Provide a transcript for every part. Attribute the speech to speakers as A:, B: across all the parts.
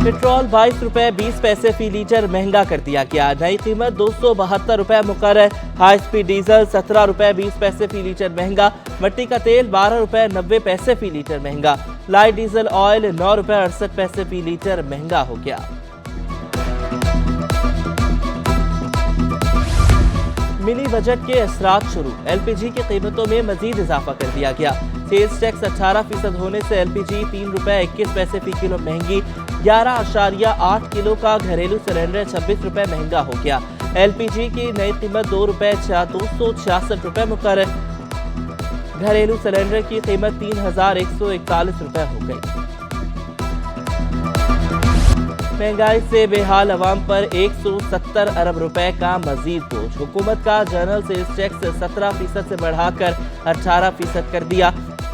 A: Petrol 22 रुपए 20 पैसे फी litre महंगा कर दिया गया। नई कीमत 272 रुपए मुकर्रर। हाई स्पीड डीजल 17 रुपए 20 पैसे फी लीटर महंगा। मिट्टी का तेल 12 रुपए 90 पैसे फी लीटर महंगा। लाइट डीजल ऑयल 9 रुपए 68 पैसे फी लीटर महंगा हो गया। मिनी बजट के असरात शुरू। एलपीजी की कीमतों में मजीद इजाफा कर दिया गया। सेल्स टैक्स 18% होने से एलपीजी 3 रुपए 21 पैसे फी किलो महंगी। 11.8 किलो का घरेलू सिलेंडर 26 रुपए महंगा हो गया। एलपीजी की नई कीमत 2 रुपए 266 रुपए मुकर्रर। घरेलू सिलेंडर की कीमत 3,141 रुपए हो गई। महंगाई से बेहाल अवाम पर 170 अरब रुपए का मजीद बोझ। हुकूमत का जनरल सेल्स टैक्स 17% से बढ़ाकर 18% कर दिया।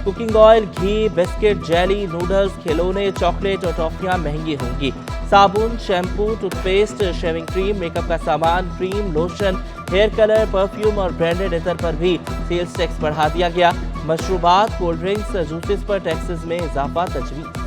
A: कुकिंग ऑयल, घी, बिस्किट, जेली, नूडल्स, खिलौने, चॉकलेट और टॉफियां महंगी होंगी। साबुन, shampoo, toothpaste, shaving cream, makeup का सामान, cream, lotion, hair colour, perfume और ब्रांडेड इतर पर भी सेल्स टैक्स बढ़ा दिया गया। मशरूबात, कोल्ड ड्रिंक्स, जूसेस पर टैक्सेस में इजाफा तजवीज़।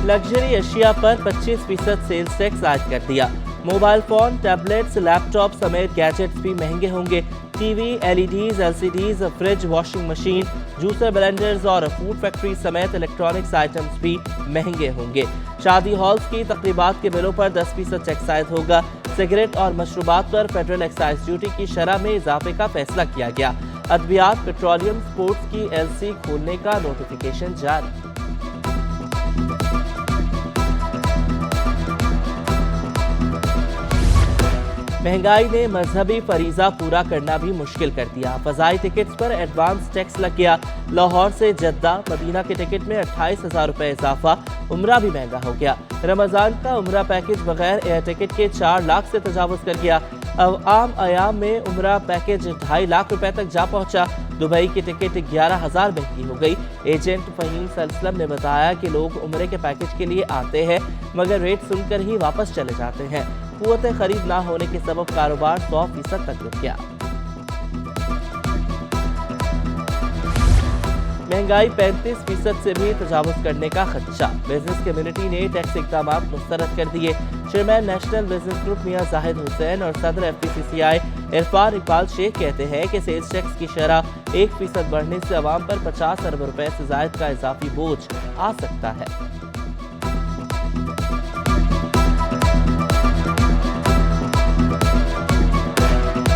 A: लग्जरी अशिया पर 25% सेल्स टैक्स आयद कर दिया। मोबाइल फोन, टैबलेट्स, लैपटॉप समेत गैजेट्स भी महंगे होंगे। TV, LEDs, LCDs, fridge, washing machine, juicer, blenders और फूड फैक्ट्री समेत इलेक्ट्रॉनिक्स आइटम्स भी महंगे होंगे। शादी हॉल्स की तकरीबात के बिलों पर 10% टैक्स आयद होगा। सिगरेट और मशरूबात पर फेडरल एक्साइज ड्यूटी की शरह में इजाफे का फैसला किया गया। अद्वियात, पेट्रोलियम, स्पोर्ट्स की एलसी खोलने का नोटिफिकेशन जारी। महंगाई ने मजहबी फरीजा पूरा करना भी मुश्किल कर दिया। फजाई टिकट्स पर एडवांस टैक्स लग गया। लाहौर से जद्दा, मदीना के टिकट में 28,000 रुपए इजाफा। उम्रा भी महंगा हो गया। रमजान का उम्रा पैकेज बगैर एयर टिकट के 4 लाख से तजावुज कर गया। अब आम आयाम में उम्रा पैकेज 2.5 लाख रुपए तक जा पहुंचा। दुबई की टिकट 11,000 महंगी हो गई। एजेंट फहीम सलसलम ने बताया कि लोग उम्रे के पैकेज के लिए आते हैं मगर रेट सुनकर ही वापस चले जाते हैं। कुव्वत खरीद ना होने के सबब कारोबार 100% तक रुक गया। महंगाई 35% से भी तजावुज करने का खदशा। बिजनेस कम्युनिटी ने टैक्स इकदाम मुस्तरद कर दिए। चेयरमैन नेशनल बिजनेस ग्रुप मियां जाहिद हुसैन और सदर एफपीसीसीआई इरफान इकबाल शेख कहते हैं कि सेल्स टैक्स की शरह 1% बढ़ने से अवाम पर 50 अरब रुपए से जायद का इजाफी बोझ आ सकता है।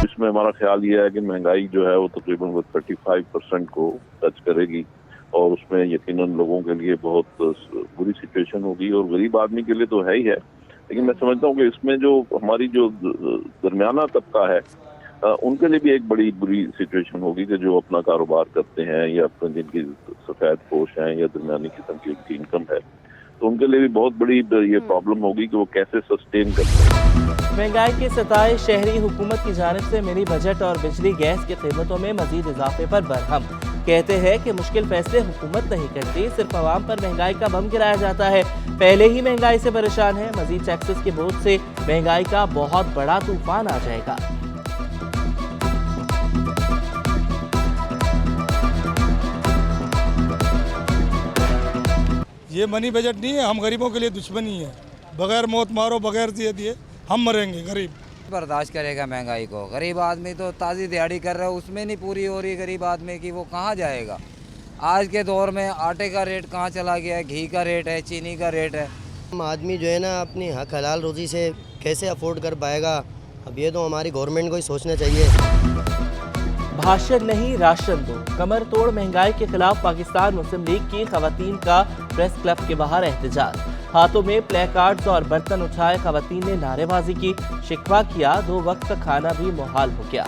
B: इसमें हमारा ख्याल ये है कि महंगाई जो है वो तकरीबन 35% को टच करेगी और उसमें यकीनन लोगों के लिए बहुत बुरी सिचुएशन होगी और गरीब आदमी के लिए तो है ही है। लेकिन मैं समझता हूँ कि इसमें जो हमारी जो दरमियाना तबका है उनके लिए भी एक बड़ी बुरी सिचुएशन होगी कि जो अपना कारोबार करते हैं या अपने जिनकी सफेद पोश हैं या दरमियानी किस्म की उनकी इनकम है तो उनके लिए भी बहुत बड़ी ये प्रॉब्लम होगी कि वो कैसे सस्टेन करते हैं।
A: महंगाई के सताए शहरी हुकूमत की जानिब से मिनी बजट और बिजली गैस की कीमतों में मजीद इजाफे पर बरहम। कहते हैं कि मुश्किल फैसले हुकूमत नहीं करती, सिर्फ आवाम पर महंगाई का बम गिराया जाता है। पहले ही महंगाई से परेशान है, मजीद टैक्सेस के बोझ से महंगाई का बहुत बड़ा तूफान आ जाएगा।
C: ये मनी बजट नहीं है, हम गरीबों के लिए दुश्मनी है। बगैर मौत मारो, बगैर दिए हम मरेंगे। गरीब
D: बर्दाश्त करेगा महंगाई को? गरीब आदमी तो ताज़ी दिहाड़ी कर रहा है, उसमें नहीं पूरी हो रही गरीब आदमी की, वो कहाँ जाएगा? आज के दौर में आटे का रेट कहाँ चला गया है, घी का रेट है, चीनी का रेट है।
E: आदमी जो है ना अपनी हक हलाल रोज़ी से कैसे अफोर्ड कर पाएगा? अब ये तो हमारी गवर्नमेंट को ही सोचना चाहिए।
A: भाषण नहीं राशन दो। कमर तोड़ महंगाई के खिलाफ पाकिस्तान मुस्लिम लीग की खवातीन का प्रेस क्लब के बाहर एहतजाज। हाथों में प्ले कार्ड्स और बर्तन उठाए खवातीन ने नारेबाजी की, शिकवा किया 2 वक्त का खाना भी मुहाल हो गया।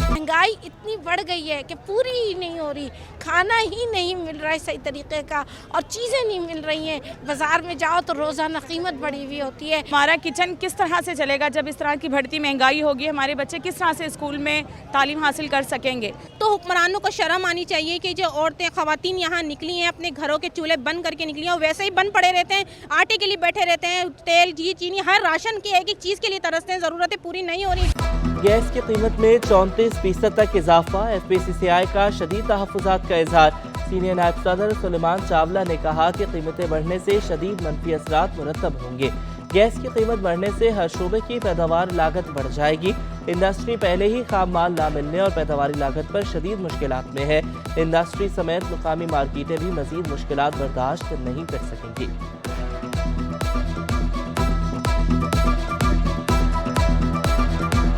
F: महंगाई इतनी बढ़ गई है कि पूरी ही नहीं हो रही, खाना ही नहीं मिल रहा है सही तरीके का और चीज़ें नहीं मिल रही हैं। बाजार में जाओ तो रोज़ाना कीमत बढ़ी हुई होती है।
G: हमारा किचन किस तरह से चलेगा जब इस तरह की बढ़ती महंगाई होगी? हमारे बच्चे किस तरह से स्कूल में तालीम हासिल कर सकेंगे?
F: तो हुक्मरानों को शर्म आनी चाहिए कि जो औरतें खवातीन यहाँ निकली हैं, अपने घरों के चूल्हे बंद करके निकली हैं और वैसे ही बंद पड़े रहते हैं, आटे के लिए बैठे रहते हैं, तेल घी चीनी हर राशन की एक एक चीज़ के लिए तरसते हैं, ज़रूरतें पूरी नहीं हो रही।
A: गैस की कीमत में 34% तक इजाफा, FPCCI का शदीद तहफ़्फ़ुज़ात का इजहार। सीनियर नायब सदर सुलेमान चावला ने कहा कि कीमतें बढ़ने से शदीद मनफी असरात मुरतब होंगे। गैस की कीमत बढ़ने से हर शोबे की पैदावार लागत बढ़ जाएगी। इंडस्ट्री पहले ही खाम माल ना मिलने और पैदावारी लागत पर शदीद मुश्किलात में है। इंडस्ट्री समेत मुकामी मार्केटें भी मजीद मुश्किलात बर्दाश्त नहीं कर सकेंगी।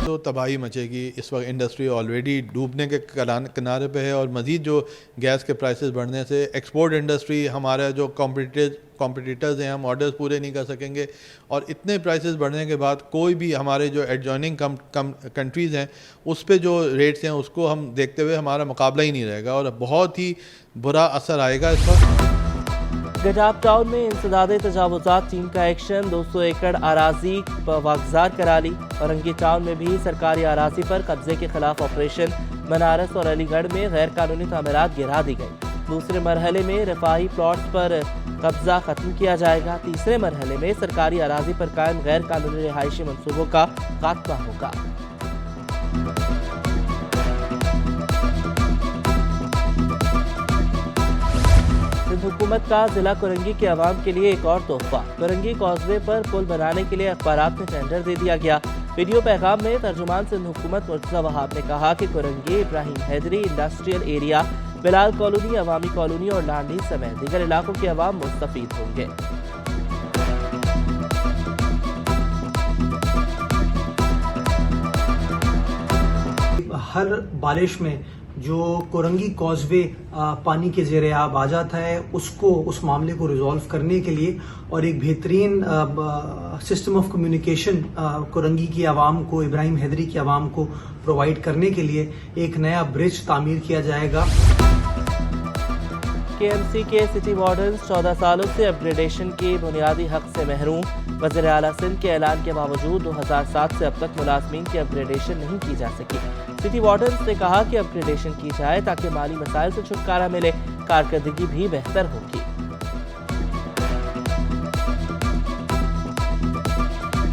H: तो तबाही मचेगी। इस वक्त इंडस्ट्री ऑलरेडी डूबने के किनारे पे है और मज़ीद जो गैस के प्राइसेस बढ़ने से एक्सपोर्ट इंडस्ट्री, हमारा जो कॉम्पिटिटर्स हैं, हम ऑर्डर्स पूरे नहीं कर सकेंगे और इतने प्राइसेस बढ़ने के बाद कोई भी हमारे जो एडजॉइनिंग कंट्रीज़ हैं उस पे जो रेट्स हैं उसको हम देखते हुए हमारा मुकाबला ही नहीं रहेगा और बहुत ही बुरा असर आएगा इस वक्त।
A: गडाब टाउन में इंसदादे तजावुज़ात टीम का एक्शन, 200 एकड़ आराजी वागजार करा ली। औरंगी टाउन में भी सरकारी आराजी पर कब्जे के खिलाफ ऑपरेशन, बनारस और अलीगढ़ में गैर कानूनी तामीरात गिरा दी गई। दूसरे मरहले में रफाही प्लॉट्स पर कब्जा खत्म किया जाएगा। तीसरे मरहले में सरकारी आराजी पर कायम गैर कानूनी रिहायशी मंसूबों का खात्मा होगा। सिंध हुकूमत का जिला कुरंगी के अवाम के लिए एक और तोहफा। कुरंगी कॉजवे पर पुल बनाने के लिए अखबारात में टेंडर दे दिया गया। वीडियो पैगाम में तर्जुमान सिंध हुकूमत मुर्तज़ा वहाब ने कहा कि Korangi, Ibrahim Hyderi industrial area, Bilal colony, Awami colony और लांडी समेत दीगर इलाकों के अवाम मुस्तफीद होंगे।
I: हर बारिश में जो कुरंगी कॉजवे पानी के ज़ेरे आब आ जाता है उस मामले को रिजॉल्व करने के लिए और एक बेहतरीन सिस्टम ऑफ कम्युनिकेशन कुरंगी की आवाम को, इब्राहिम हैदरी की आवाम को प्रोवाइड करने के लिए एक नया ब्रिज तामीर किया जाएगा।
A: KMC के सिटी वार्डन्स 14 सालों से अपग्रेडेशन के बुनियादी हक से महरूम। वज़ीर आला सिंध के ऐलान के बावजूद 2007 से अब तक मुलाजमीन की अपग्रेडेशन नहीं की जा सकी। सिटी वार्डन्स ने कहा कि अपग्रेडेशन की जाए ताकि माली मसाइल से छुटकारा मिले, कारकर्दगी भी बेहतर होगी।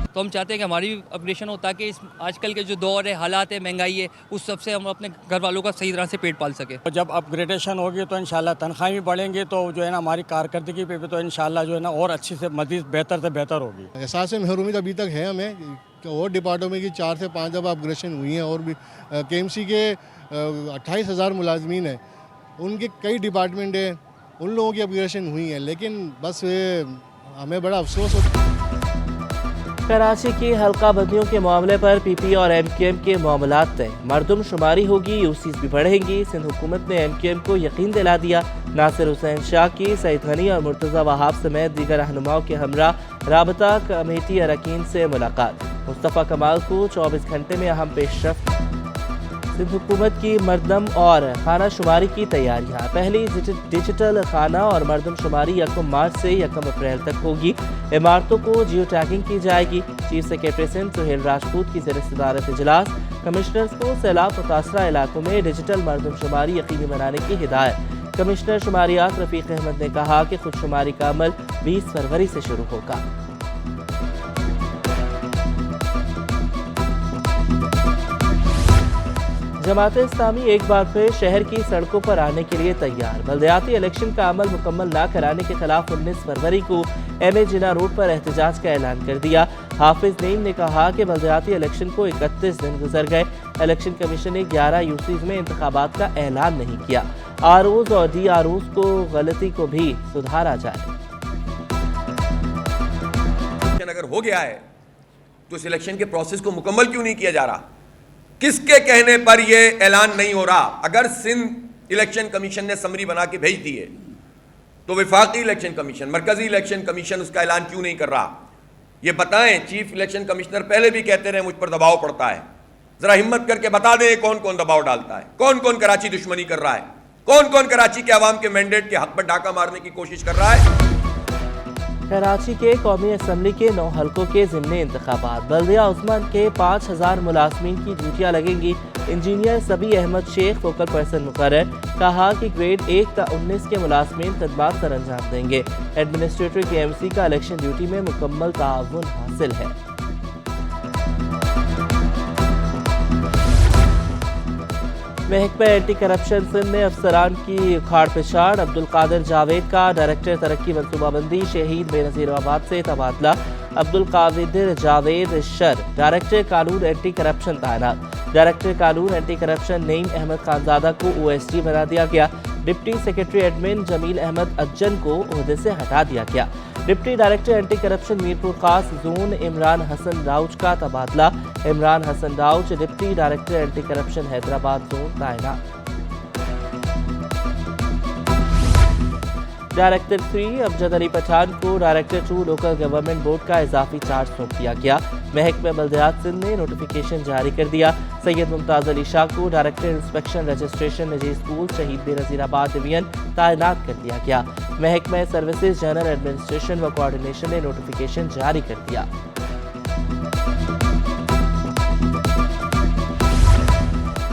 J: तो हम चाहते हैं कि हमारी भी अपग्रेडेशन हो ताकि इस आजकल के जो दौर है, हालात है, महंगाई है, उस सब से हम अपने घर वालों का सही तरह से पेट पाल सके।
K: जब अपग्रेडेशन होगी तो इंशाल्लाह तनख्वाहें भी बढ़ेंगे तो जो है ना हमारी कारकर्दगी पे भी तो इंशाल्लाह जो है ना और अच्छी से मज़ीद बेहतर से बेहतर होगी।
L: एहसास महरूमियत अभी तक है हमें और डिपार्टमेंट की 4 से 5 दफ़ा अपग्रेडेशन हुई हैं और भी KMC के 28,000 मुलाजमीन हैं, उनके कई डिपार्टमेंट हैं, उन लोगों की अपग्रेडेशन हुई है, लेकिन बस हमें बड़ा अफसोस होता है।
A: कराची की हल्का बंदियों के मामले पर PP और MQM के मामलात तय, मरदमशुमारी होगी, UCs भी बढ़ेंगी। सिंध हुकूमत ने MQM को यकीन दिला दिया। नासिर हुसैन शाह की सईद गनी और मुर्तज़ा वहाब समेत दीगर रहनुमाओं के हमरा राबता कमेटी अरकान से मुलाकात। मुस्तफ़ा कमाल को 24 घंटे में अहम पेशरफ्त। सिंध हुकूमत की मरदम और खाना शुमारी की तैयारियां। पहली डिजिटल खाना और मरदम शुमारी 1 मार्च से 1 अप्रैल तक होगी। इमारतों को जियो टैगिंग की जाएगी। चीफ सेक्रेटरी सिंध सुहेल राजपूत की ज़ेर सदारत इजलास। कमिश्नर्स को सैलाब मुतासरा इलाकों में डिजिटल मरदम शुमारी यकीनी बनाने की हिदायत। कमिश्नर शुमारियात रफीक अहमद ने कहा कि खुद शुमारी का अमल 20 फरवरी से शुरू होगा। जमात इस्लामी एक बार फिर शहर की सड़कों पर आने के लिए तैयार। बल्दियाती इलेक्शन का अमल मुकम्मल न कराने के खिलाफ 19 फरवरी को MA जिना रोड पर एहतजाज का ऐलान कर दिया। हाफिज नईम ने कहा कि बल्दियाती इलेक्शन को 31 दिन गुजर गए, इलेक्शन कमीशन ने 11 UCs में इंतखाबात का ऐलान नहीं किया। ROs और DROs को गलती को भी सुधारा जाए।
M: अगर हो गया है तो इस इलेक्शन के प्रोसेस को मुकम्मल क्यों नहीं किया जा रहा? किसके कहने पर यह ऐलान नहीं हो रहा? अगर सिंध इलेक्शन कमीशन ने समरी बना के भेज दी है तो वफाकी इलेक्शन कमीशन, मरकजी इलेक्शन कमीशन उसका ऐलान क्यों नहीं कर रहा? ये बताएं। चीफ इलेक्शन कमिश्नर पहले भी कहते रहे मुझ पर दबाव पड़ता है, जरा हिम्मत करके बता दें कौन कौन दबाव डालता है, कौन कौन कराची दुश्मनी कर रहा है, कौन कौन कराची के अवाम के मैंडेट के हक पर डाका मारने की कोशिश कर रहा है।
A: कराची के कौमी असम्बली के 9 हलकों के ज़िमनी इंतखाबात। बल्दिया उस्मान के 5000 मुलाजमीन की ड्यूटियाँ लगेंगी। इंजीनियर सबी अहमद शेख फोकल पर्सन मुकर्रर। कहा कि ग्रेड 1 ta 19 के मुलाजमीन खदमात सर अंजाम देंगे। एडमिनिस्ट्रेटर KMC का इलेक्शन ड्यूटी में मुकम्मल ताउन हासिल है। महकमा एंटी करप्शन सिंध ने अफसरान की उखाड़ पिछाड़, अब्दुल कादिर जावेद का डायरेक्टर तरक्की मनसूबाबंदी शहीद बेनज़ीराबाद से तबादला, अब्दुल कादिर जावेद शर डायरेक्टर कानून एंटी करप्शन तैनात, डायरेक्टर कानून एंटी करप्शन नईम अहमद खानजादा को OSD बना दिया गया, deputy secretary admin Jamil Ahmed Ajjan को ओहदे से हटा दिया गया, deputy director anti corruption Mirpur Khas zone Imran Hasan Rauch का तबादला, Imran Hasan Rauch deputy director anti corruption Hyderabad zone तैनात। डायरेक्टर 3 अमजद अली पठान को डायरेक्टर 2 लोकल गवर्नमेंट बोर्ड का इजाफी चार्ज सौंप दिया गया। महकमा बल्दियात सिंध ने नोटिफिकेशन जारी कर दिया। सैयद मुमताज अली शाह को डायरेक्टर इंस्पेक्शन रजिस्ट्रेशन निजी स्कूल शहीद बेनज़ीराबाद डिवीजन तैनात कर दिया गया। महकमा सर्विसेज जनरल एडमिनिस्ट्रेशन व कोऑर्डिनेशन ने नोटिफिकेशन जारी कर दिया।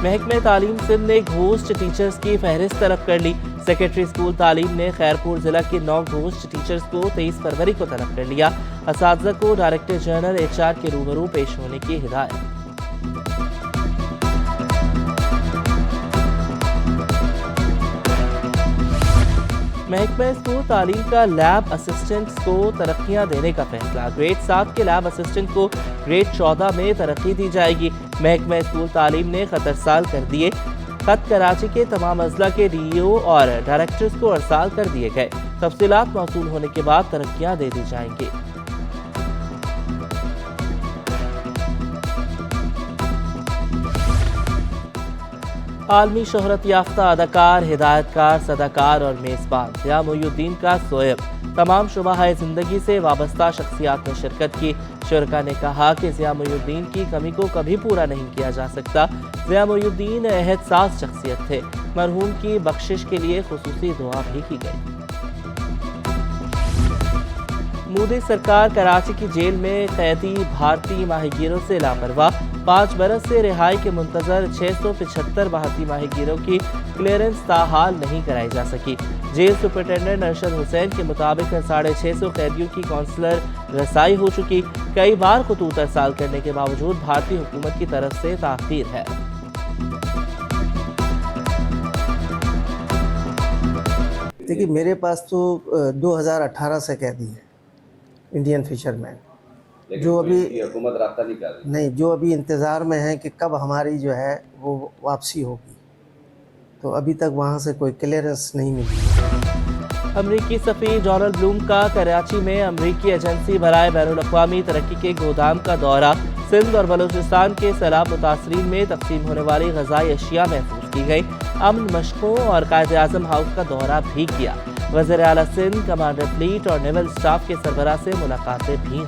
A: महकमा तालीम सिंध ने घोस्ट टीचर्स की फहरिस्त तलब कर ली। सेक्रेटरी स्कूल तालीम ने खैरपुर जिला के 9 घोस्ट टीचर्स को 23 फरवरी को तलब कर लिया। असातिज़ा को डायरेक्टर जनरल HR के रूबरू पेश होने की हिदायत। महकमा स्कूल तालीम का लैब असिस्टेंट्स को तरक्कियां देने का फैसला। ग्रेड 7 के लैब असिस्टेंट को ग्रेड 14 में तरक्की दी जाएगी। महकमा स्कूल तालीम ने खत अरसाल कर दिए। खत कराची के तमाम अजला के DEO और डायरेक्टर्स को अरसाल कर दिए गए। तफसीलात मौसूल होने के बाद तरक्कियां दे दी जाएंगी। आलमी शोहरत याफ्ता अदाकार, हिदायतकार, सदाकार और मेज़बान ज़िया मोइनुद्दीन का सोएब तमाम शुबाह ज़िंदगी से वाबस्ता शख्सियात में शिरकत की। शुरका ने कहा कि ज़िया मोइनुद्दीन की कमी को कभी पूरा नहीं किया जा सकता। ज़िया मोइनुद्दीन एहसास शख्सियत थे। मरहूम की बख्शिश के लिए खुसूसी दुआ भी की गई। मोदी सरकार कराची की जेल में कैदी भारतीय माहीगीरों से लापरवाह। 5 बरस से रिहाई के मुंतजर 675 भारतीय माहीगीरों की क्लियरेंस ताहाल नहीं कराई जा सकी। जेल सुपरिटेंडेंट अरशद हुसैन के मुताबिक 650 कैदियों की कौंसलर रसाई हो चुकी। कई बार खतूत अरसाल करने के बावजूद भारतीय हुकूमत की तरफ से ताख़ीर है।
N: देखिए, मेरे पास तो 2018 से कैदी है इंडियन फिशरमैन, जो अभी
O: हुकूमत राब्ता नहीं कर रही।
N: नहीं, जो अभी इंतज़ार में है कि कब हमारी जो है वो वापसी होगी, तो अभी तक वहाँ से कोई क्लियरेंस नहीं मिली।
A: अमरीकी सफ़ीर डोनाल्ड ब्लूम का कराची में अमरीकी एजेंसी बराए बैनुल-अक़वामी तरक्की के गोदाम का दौरा। सिंध और बलूचिस्तान के सैलाब मुतासरीन में तकसीम होने वाली ग़िज़ाई अशिया महफूज की गई। अमन मशकों और कायद-ए-आज़म हाउस का दौरा भी किया। वज़ीर आला सिंध, कमांडर फ्लीट और नेवल स्टाफ के सरबराह से मुलाकातें भी हुई।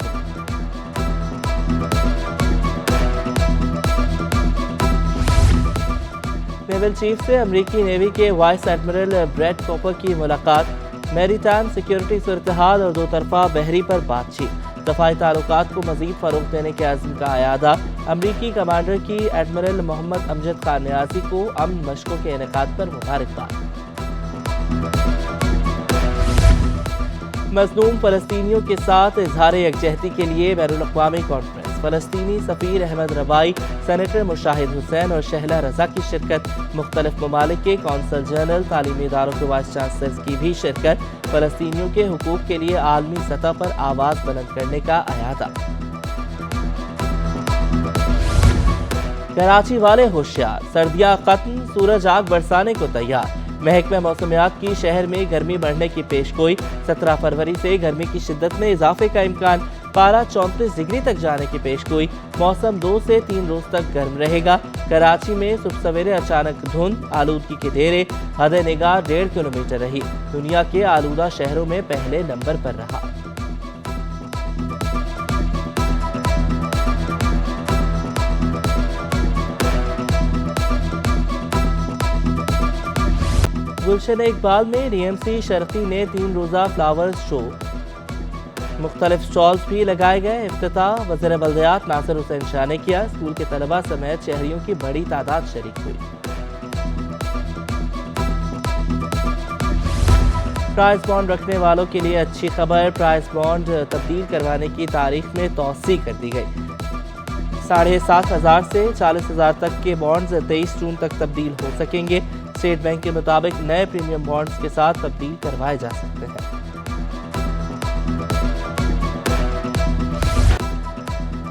A: नेवल चीफ से अमरीकी नेवी के वाइस एडमिरल ब्रैड कॉपर की मुलाकात। मैरीटाइम सिक्योरिटी सूरत-ए-हाल और दो तरफा बहरी पर बातचीत। दफाई ताल्लुकात को मज़ीद फ़रोग़ देने के अज़्म का अयादा। अमरीकी कमांडर की एडमिरल मोहम्मद अमजद खान नियाज़ी को अमन मशकों के इनेकाद पर मुबारकबाद। मज़लूम फ़लस्तीनियों के साथ इज़हार यकजहती के लिए बैनुल-अक़वामी कॉन्फ्रेंस। फ़लस्तीनी सफ़ीर अहमद रबाई, सेनेटर मुशाहिद हुसैन और शहला रज़ा की शिरकत। मुख्तलिफ ममालिक के कौंसल जनरल, तालीमी इदारों के वाइस चांसलर्स की भी शिरकत। फ़लस्तीनियों के हुकूक के लिए आलमी सतह पर आवाज़ बुलंद करने का अयादा। कराची वाले होशियार, सर्दियाँ खत्म, सूरज आग बरसाने को तैयार। महकमा मौसमियात की शहर में गर्मी बढ़ने की पेशगोई। 17 फरवरी से गर्मी की शिद्दत में इजाफे का इम्कान। पारा 34 डिग्री तक जाने की पेशगोई। मौसम 2 से 3 रोज तक गर्म रहेगा। कराची में सुबह सवेरे अचानक धुंध, आलूदगी के डेरे। हद निगाह 1.5 किलोमीटर रही। दुनिया के आलूदा शहरों में पहले नंबर पर रहा। गुलशन इकबाल में DMC शरती ने 3 रोज़ा फ्लावर्स शो। मुख्तलिफ स्टॉल्स भी लगाए गए। इफ्तिताह वज़ीर बल्दियात नासिर हुसैन शाह ने किया। स्कूल के तलबा समेत शहरियों की बड़ी तादाद शरीक हुई। प्राइस बॉन्ड रखने वालों के लिए अच्छी खबर। प्राइस बॉन्ड तब्दील करवाने की तारीख में तौसी कर दी गई। 7,500 से 40,000 तक के बॉन्ड्स 23 जून तक तब्दील हो सकेंगे। स्टेट बैंक के मुताबिक नए प्रीमियम बॉन्ड्स के साथ तब्दील करवाए जा सकते हैं।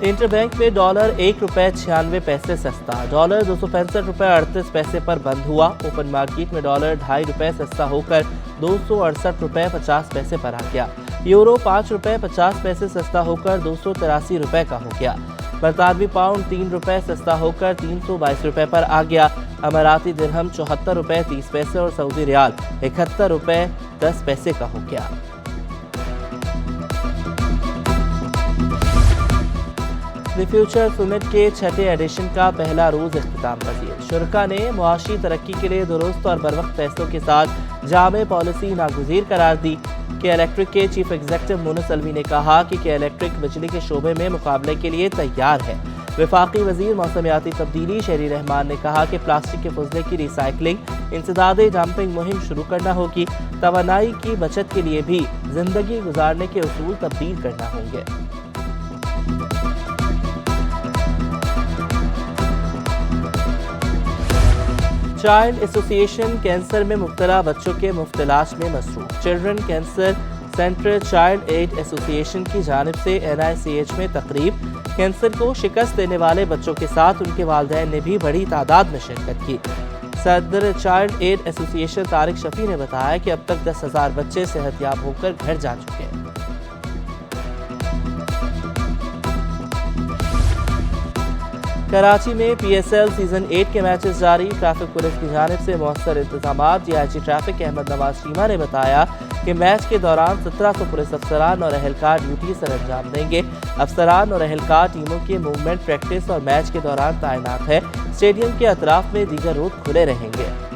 A: इंटर बैंक में डॉलर ₹1.96 सस्ता, डॉलर ₹265.38 पर बंद हुआ। ओपन मार्केट में डॉलर ₹2.50 सस्ता होकर ₹268.50 पर आ गया। यूरो ₹5.50 सस्ता होकर ₹283 का हो गया। बरतानवी पाउंड ₹3 सस्ता होकर ₹322 पर आ गया। अमाराती दिरहम ₹74.30 और सऊदी रियाल ₹71.10 का हो गया। द फ्यूचर समिट के छठे एडिशन का पहला रोज इख्तिताम पजीर। शुरका ने मुआशी तरक्की के लिए दुरुस्त और बरवक्त फैसलों के साथ जामे पॉलिसी नागुज़ीर करार दी। के इलेक्ट्रिक के चीफ एग्जीक्यूटिव मुनस अलवी ने कहा कि के इलेक्ट्रिक बिजली के शोबे में मुकाबले के लिए तैयार है। वफाकी वजीर मौसमियाती तब्दीली शेरी रहमान ने कहा कि प्लास्टिक के फजले की रिसाइकलिंग, इंसदादे डंपिंग मुहिम शुरू करना होगी। तवानाई की बचत के लिए भी जिंदगी गुजारने के उसूल तब्दील करना होंगे। चाइल्ड एसोसिएशन कैंसर में मुब्तला बच्चों के मुफ्त इलाज में मसरूफ। Children cancer centre child aid association की जानिब से NICH में तकरीब। कैंसर को शिकस्त देने वाले बच्चों के साथ उनके वालिदैन ने भी बड़ी तादाद में शिरकत की। सदर child aid association Tariq Shafi ने बताया कि अब तक 10,000 बच्चे सेहतयाब होकर घर जा चुके हैं। कराची में PSL सीजन 8 के मैचेस जारी। ट्रैफिक पुलिस की जानिब से मौसर इंतजामात। DIG ट्रैफिक अहमद नवाज शीमा ने बताया कि मैच के दौरान 1700 पुलिस अफसरान और अहलकार ड्यूटी सर अंजाम देंगे। अफसरान और अहलकार टीमों के मूवमेंट, प्रैक्टिस और मैच के दौरान तैनात है। स्टेडियम के अतराफ में दीगर रूट खुले रहेंगे।